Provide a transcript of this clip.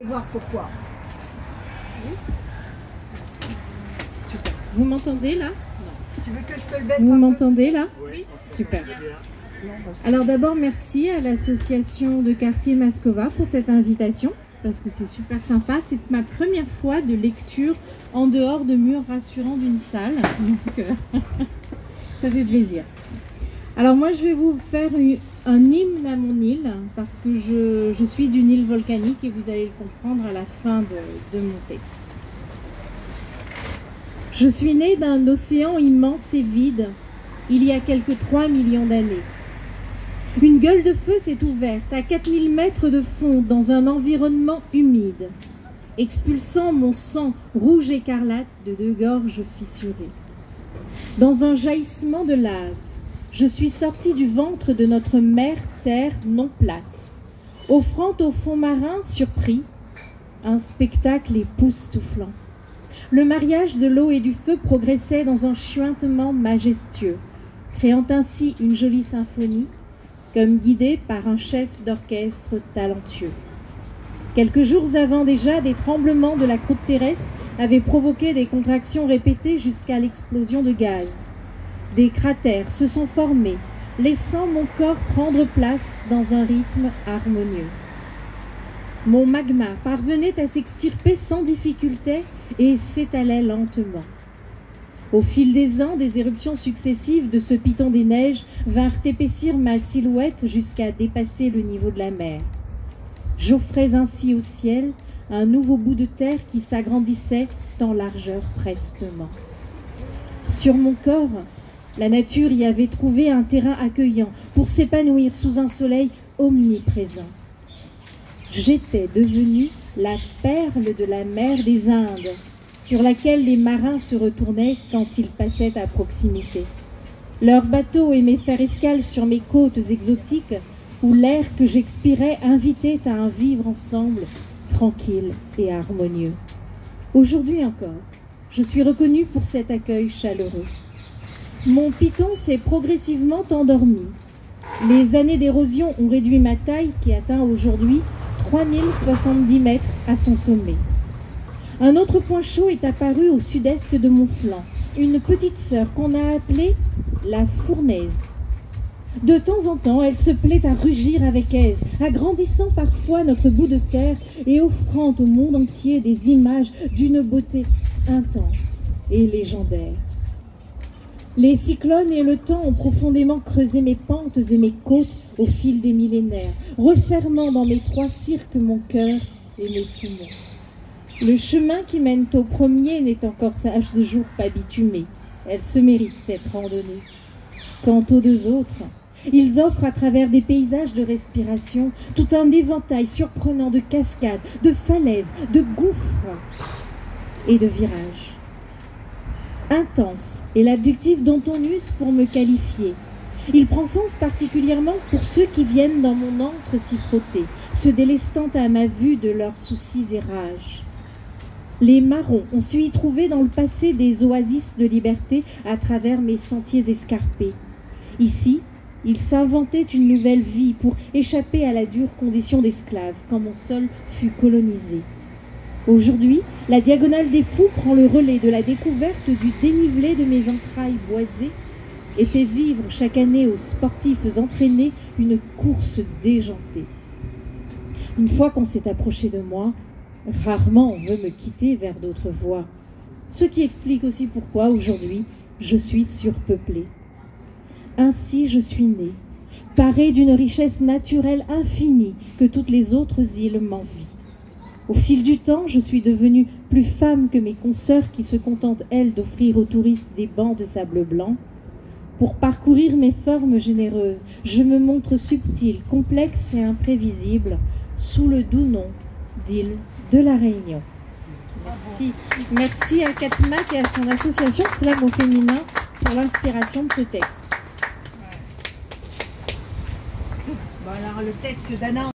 Voir pourquoi. Super. Vous m'entendez là? Tu veux que je te le baisse Vous un peu? m'entendez là? Oui. Super. Alors d'abord merci à l'association de quartier Mascova pour cette invitation, parce que c'est super sympa. C'est ma première fois de lecture en dehors de murs rassurants d'une salle, donc ça fait plaisir. Alors moi je vais vous faire un hymne à mon île, parce que je suis d'une île volcanique et vous allez le comprendre à la fin de mon texte. Je suis née d'un océan immense et vide, il y a quelques 3 millions d'années. Une gueule de feu s'est ouverte à 4000 mètres de fond dans un environnement humide, expulsant mon sang rouge écarlate de 2 gorges fissurées. Dans un jaillissement de lave, je suis sortie du ventre de notre mère terre non plate, offrant au fond marin surpris un spectacle époustouflant. Le mariage de l'eau et du feu progressait dans un chuintement majestueux, créant ainsi une jolie symphonie, comme guidé par un chef d'orchestre talentueux. Quelques jours avant déjà, des tremblements de la croûte terrestre avaient provoqué des contractions répétées jusqu'à l'explosion de gaz. Des cratères se sont formés, laissant mon corps prendre place dans un rythme harmonieux. Mon magma parvenait à s'extirper sans difficulté et s'étalait lentement. Au fil des ans, des éruptions successives de ce piton des neiges vinrent épaissir ma silhouette jusqu'à dépasser le niveau de la mer. J'offrais ainsi au ciel un nouveau bout de terre qui s'agrandissait en largeur prestement. Sur mon corps, la nature y avait trouvé un terrain accueillant pour s'épanouir sous un soleil omniprésent. J'étais devenue la perle de la mer des Indes, sur laquelle les marins se retournaient quand ils passaient à proximité. Leurs bateaux aimaient faire escale sur mes côtes exotiques, où l'air que j'expirais invitait à un vivre ensemble tranquille et harmonieux. Aujourd'hui encore, je suis reconnue pour cet accueil chaleureux. Mon piton s'est progressivement endormi. Les années d'érosion ont réduit ma taille qui atteint aujourd'hui 3070 mètres à son sommet. Un autre point chaud est apparu au sud-est de mon flanc, une petite sœur qu'on a appelée la fournaise. De temps en temps, elle se plaît à rugir avec aise, agrandissant parfois notre bout de terre et offrant au monde entier des images d'une beauté intense et légendaire. Les cyclones et le temps ont profondément creusé mes pentes et mes côtes au fil des millénaires, refermant dans mes 3 cirques mon cœur et mes poumons. Le chemin qui mène au premier n'est encore à ce jour pas bitumé. Elle se mérite cette randonnée. Quant aux 2 autres, ils offrent à travers des paysages de respiration tout un éventail surprenant de cascades, de falaises, de gouffres et de virages. Intense est l'adjectif dont on use pour me qualifier. Il prend sens particulièrement pour ceux qui viennent dans mon antre s'y frotter, se délestant à ma vue de leurs soucis et rages. Les marrons ont su y trouver dans le passé des oasis de liberté à travers mes sentiers escarpés. Ici, ils s'inventaient une nouvelle vie pour échapper à la dure condition d'esclave quand mon sol fut colonisé. Aujourd'hui, la diagonale des fous prend le relais de la découverte du dénivelé de mes entrailles boisées et fait vivre chaque année aux sportifs entraînés une course déjantée. Une fois qu'on s'est approché de moi, rarement on veut me quitter vers d'autres voies. Ce qui explique aussi pourquoi aujourd'hui je suis surpeuplée. Ainsi je suis née, parée d'une richesse naturelle infinie que toutes les autres îles m'envient. Au fil du temps, je suis devenue plus femme que mes consoeurs qui se contentent, elles, d'offrir aux touristes des bancs de sable blanc. Pour parcourir mes formes généreuses, je me montre subtile, complexe et imprévisible, sous le doux nom d'île de la Réunion. Merci. Merci à Katmak et à son association Slam au féminin pour l'inspiration de ce texte. Bon alors le texte d'Anna.